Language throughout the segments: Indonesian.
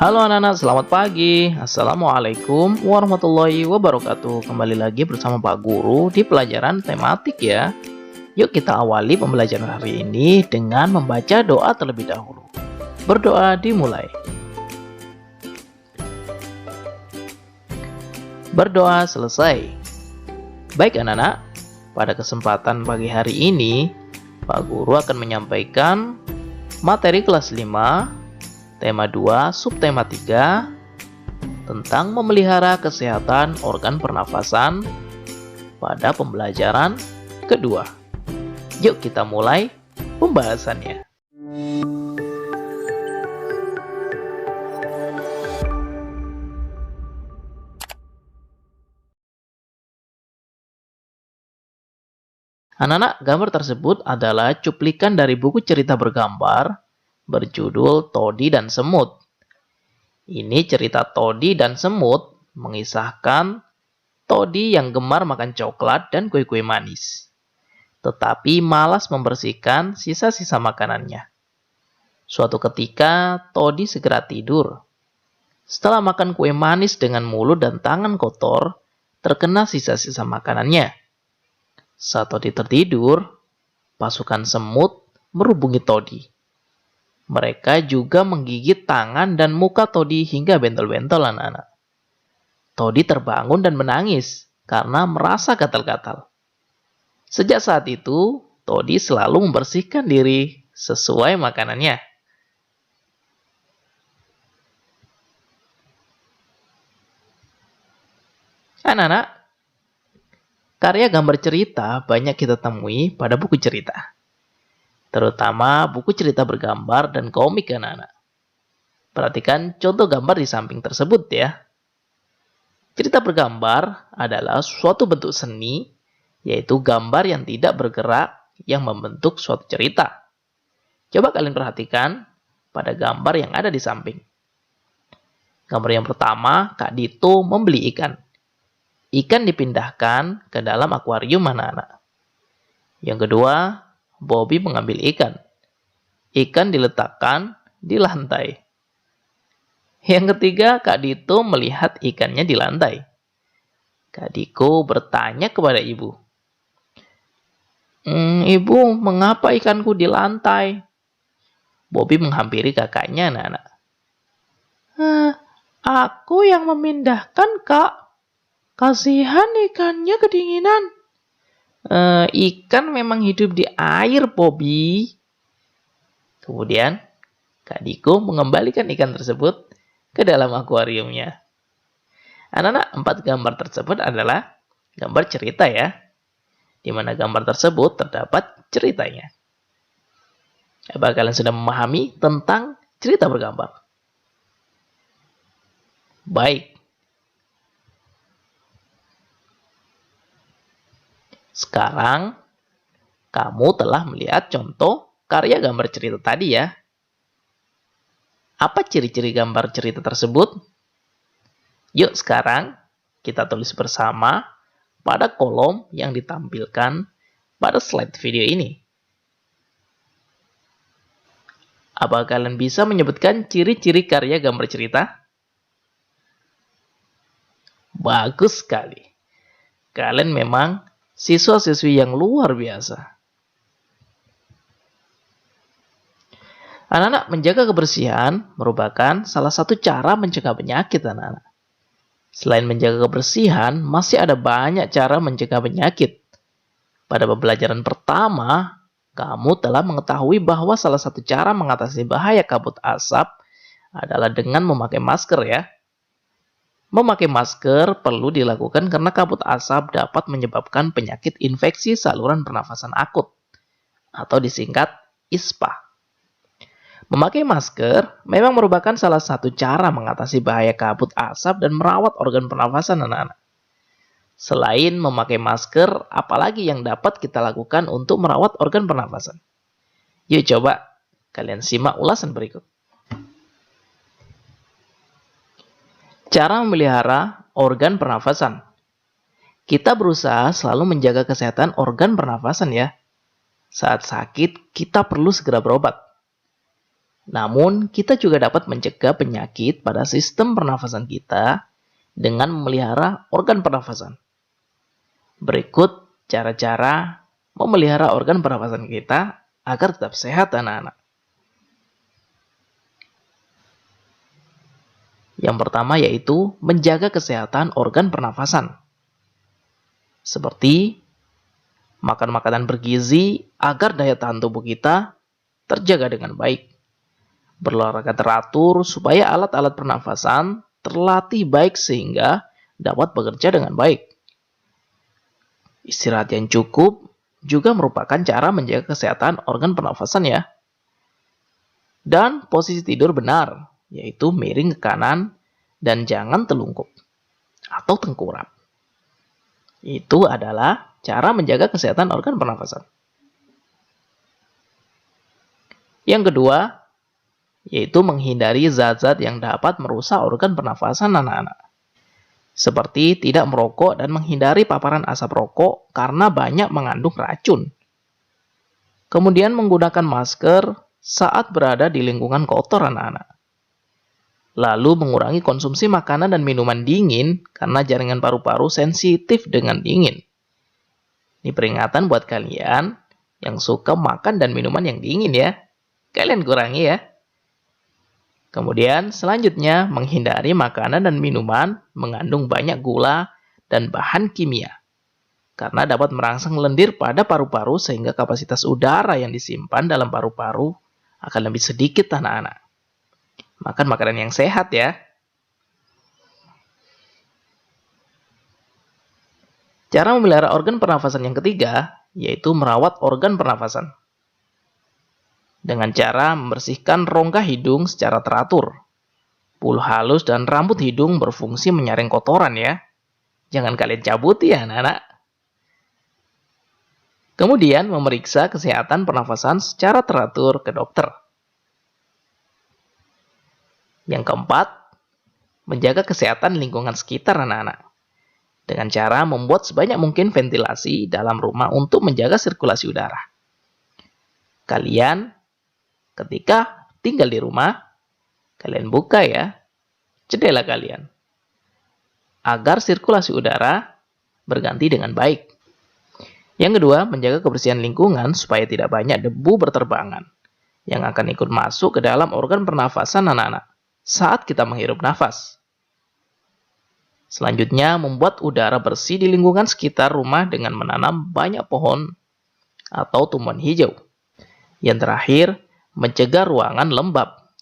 Halo anak-anak, selamat pagi. Assalamualaikum warahmatullahi wabarakatuh. Kembali lagi bersama Pak Guru di pelajaran tematik ya. Yuk kita awali pembelajaran hari ini dengan membaca doa terlebih dahulu. Berdoa dimulai. Berdoa selesai. Baik anak-anak, pada kesempatan pagi hari ini, Pak Guru akan menyampaikan materi kelas 5 tema 2, subtema 3 tentang memelihara kesehatan organ pernafasan pada pembelajaran kedua. Yuk kita mulai pembahasannya. Anak-anak, gambar tersebut adalah cuplikan dari buku cerita bergambar berjudul Todi dan Semut. Ini cerita Todi dan Semut mengisahkan Todi yang gemar makan coklat dan kue-kue manis, tetapi malas membersihkan sisa-sisa makanannya. Suatu ketika, Todi segera tidur. Setelah makan kue manis dengan mulut dan tangan kotor, terkena sisa-sisa makanannya. Saat Todi tertidur, pasukan semut merubungi Todi. Mereka juga menggigit tangan dan muka Todi hingga bentol-bentol anak-anak. Todi terbangun dan menangis karena merasa gatal-gatal. Sejak saat itu, Todi selalu membersihkan diri sesuai makanannya. Anak-anak, karya gambar cerita banyak kita temui pada buku cerita, terutama buku cerita bergambar dan komik anak-anak. Perhatikan contoh gambar di samping tersebut ya. Cerita bergambar adalah suatu bentuk seni, yaitu gambar yang tidak bergerak yang membentuk suatu cerita. Coba kalian perhatikan pada gambar yang ada di samping. Gambar yang pertama, Kak Dito membeli ikan. Ikan dipindahkan ke dalam akuarium anak-anak. Yang kedua, Bobby mengambil ikan. Ikan diletakkan di lantai. Yang ketiga, Kak Dito melihat ikannya di lantai. Kak Diko bertanya kepada ibu. Ibu, mengapa ikanku di lantai? Bobby menghampiri kakaknya anak-anak. Aku yang memindahkan, Kak. Kasihan ikannya kedinginan. Ikan memang hidup di air, Bobby. Kemudian, Kak Diko mengembalikan ikan tersebut ke dalam akuariumnya. Anak-anak, 4 gambar tersebut adalah gambar cerita ya, di mana gambar tersebut terdapat ceritanya. Apa kalian sudah memahami tentang cerita bergambar? Baik. Sekarang, kamu telah melihat contoh karya gambar cerita tadi ya. Apa ciri-ciri gambar cerita tersebut? Yuk sekarang kita tulis bersama pada kolom yang ditampilkan pada slide video ini. Apa kalian bisa menyebutkan ciri-ciri karya gambar cerita? Bagus sekali. Kalian memang siswa-siswi yang luar biasa. Anak-anak, menjaga kebersihan merupakan salah satu cara mencegah penyakit anak-anak. Selain menjaga kebersihan, masih ada banyak cara mencegah penyakit. Pada pembelajaran pertama, kamu telah mengetahui bahwa salah satu cara mengatasi bahaya kabut asap adalah dengan memakai masker ya. Memakai masker perlu dilakukan karena kabut asap dapat menyebabkan penyakit infeksi saluran pernafasan akut atau disingkat ISPA. Memakai masker memang merupakan salah satu cara mengatasi bahaya kabut asap dan merawat organ pernafasan anak-anak. Selain memakai masker, apalagi yang dapat kita lakukan untuk merawat organ pernafasan? Yuk coba kalian simak ulasan berikut. Cara memelihara organ pernafasan. Kita berusaha selalu menjaga kesehatan organ pernafasan ya. Saat sakit, kita perlu segera berobat. Namun, kita juga dapat mencegah penyakit pada sistem pernafasan kita dengan memelihara organ pernafasan. Berikut cara-cara memelihara organ pernafasan kita agar tetap sehat, anak-anak. Yang pertama yaitu menjaga kesehatan organ pernafasan. Seperti makan makanan bergizi agar daya tahan tubuh kita terjaga dengan baik. Berolahraga teratur supaya alat-alat pernafasan terlatih baik sehingga dapat bekerja dengan baik. Istirahat yang cukup juga merupakan cara menjaga kesehatan organ pernafasan ya. Dan posisi tidur benar, yaitu miring ke kanan dan jangan telungkup atau tengkurap. Itu adalah cara menjaga kesehatan organ pernafasan. Yang kedua, yaitu menghindari zat-zat yang dapat merusak organ pernafasan anak-anak. Seperti tidak merokok dan menghindari paparan asap rokok karena banyak mengandung racun. Kemudian menggunakan masker saat berada di lingkungan kotor anak-anak. Lalu mengurangi konsumsi makanan dan minuman dingin karena jaringan paru-paru sensitif dengan dingin. Ini peringatan buat kalian yang suka makan dan minuman yang dingin ya. Kalian kurangi ya. Kemudian selanjutnya menghindari makanan dan minuman mengandung banyak gula dan bahan kimia. Karena dapat merangsang lendir pada paru-paru sehingga kapasitas udara yang disimpan dalam paru-paru akan lebih sedikit anak-anak. Makan makanan yang sehat ya. Cara memelihara organ pernafasan yang ketiga yaitu merawat organ pernafasan. Dengan cara membersihkan rongga hidung secara teratur. Bulu halus dan rambut hidung berfungsi menyaring kotoran ya. Jangan kalian cabut ya anak-anak. Kemudian memeriksa kesehatan pernafasan secara teratur ke dokter. Yang keempat, menjaga kesehatan lingkungan sekitar anak-anak. Dengan cara membuat sebanyak mungkin ventilasi dalam rumah untuk menjaga sirkulasi udara. Kalian ketika tinggal di rumah, kalian buka ya jendela kalian agar sirkulasi udara berganti dengan baik. Yang kedua, menjaga kebersihan lingkungan supaya tidak banyak debu berterbangan yang akan ikut masuk ke dalam organ pernafasan anak-anak saat kita menghirup nafas. Selanjutnya, membuat udara bersih di lingkungan sekitar rumah dengan menanam banyak pohon atau tumbuhan hijau. Yang terakhir, mencegah ruangan lembab,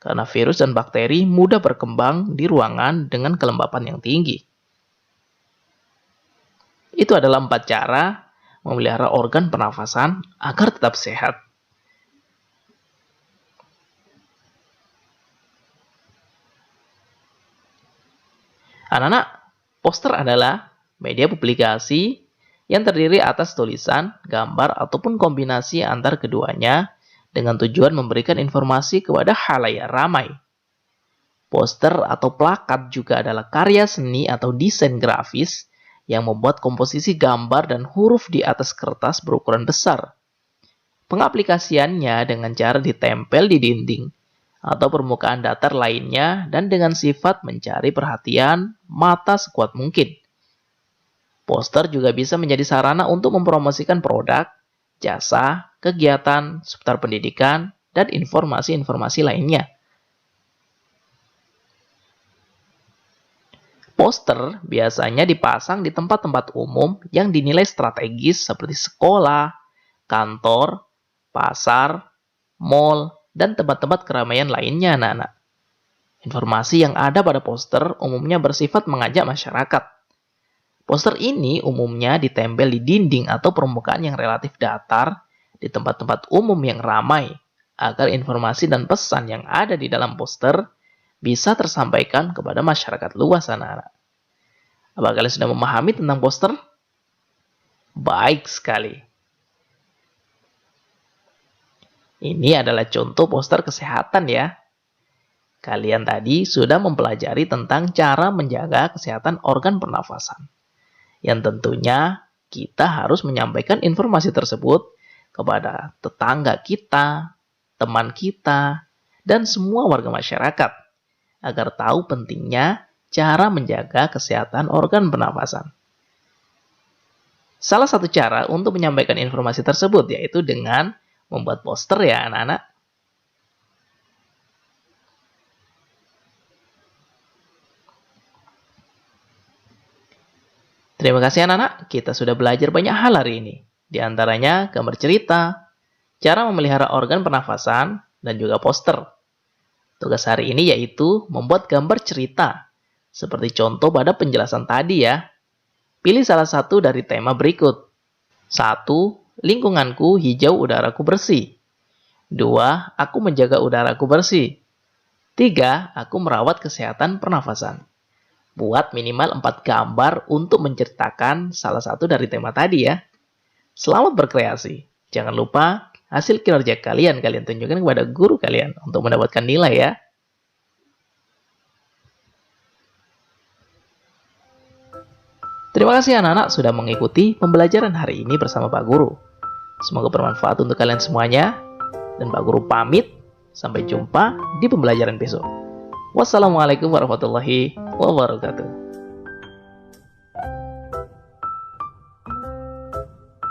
karena virus dan bakteri mudah berkembang di ruangan dengan kelembapan yang tinggi. Itu adalah 4 cara memelihara organ pernafasan agar tetap sehat. Anak-anak, poster adalah media publikasi yang terdiri atas tulisan, gambar, ataupun kombinasi antar keduanya dengan tujuan memberikan informasi kepada khalayak ramai. Poster atau plakat juga adalah karya seni atau desain grafis yang membuat komposisi gambar dan huruf di atas kertas berukuran besar. Pengaplikasiannya dengan cara ditempel di dinding atau permukaan datar lainnya dan dengan sifat mencari perhatian mata sekuat mungkin. Poster juga bisa menjadi sarana untuk mempromosikan produk, jasa, kegiatan, seputar pendidikan, dan informasi-informasi lainnya. Poster biasanya dipasang di tempat-tempat umum yang dinilai strategis seperti sekolah, kantor, pasar, mal, dan tempat-tempat keramaian lainnya, anak-anak. Informasi yang ada pada poster umumnya bersifat mengajak masyarakat. Poster ini umumnya ditempel di dinding atau permukaan yang relatif datar di tempat-tempat umum yang ramai, agar informasi dan pesan yang ada di dalam poster bisa tersampaikan kepada masyarakat luas, anak-anak. Apakah kalian sudah memahami tentang poster? Baik sekali. Ini adalah contoh poster kesehatan ya. Kalian tadi sudah mempelajari tentang cara menjaga kesehatan organ pernafasan. Yang tentunya kita harus menyampaikan informasi tersebut kepada tetangga kita, teman kita, dan semua warga masyarakat agar tahu pentingnya cara menjaga kesehatan organ pernafasan. Salah satu cara untuk menyampaikan informasi tersebut yaitu dengan membuat poster ya anak-anak. Terima kasih anak-anak, kita sudah belajar banyak hal hari ini. Di antaranya gambar cerita, cara memelihara organ pernafasan, dan juga poster. Tugas hari ini yaitu membuat gambar cerita, seperti contoh pada penjelasan tadi ya. Pilih salah satu dari tema berikut. 1. Lingkunganku hijau, udaraku bersih. 2. Aku menjaga udaraku bersih. 3. Aku merawat kesehatan pernafasan. Buat minimal 4 gambar untuk menceritakan salah satu dari tema tadi ya. Selamat berkreasi. Jangan lupa hasil kinerja kalian tunjukkan kepada guru kalian untuk mendapatkan nilai ya. Terima kasih anak-anak sudah mengikuti pembelajaran hari ini bersama Pak Guru. Semoga bermanfaat untuk kalian semuanya. Dan Pak Guru pamit. Sampai jumpa di pembelajaran besok. Wassalamualaikum warahmatullahi wabarakatuh.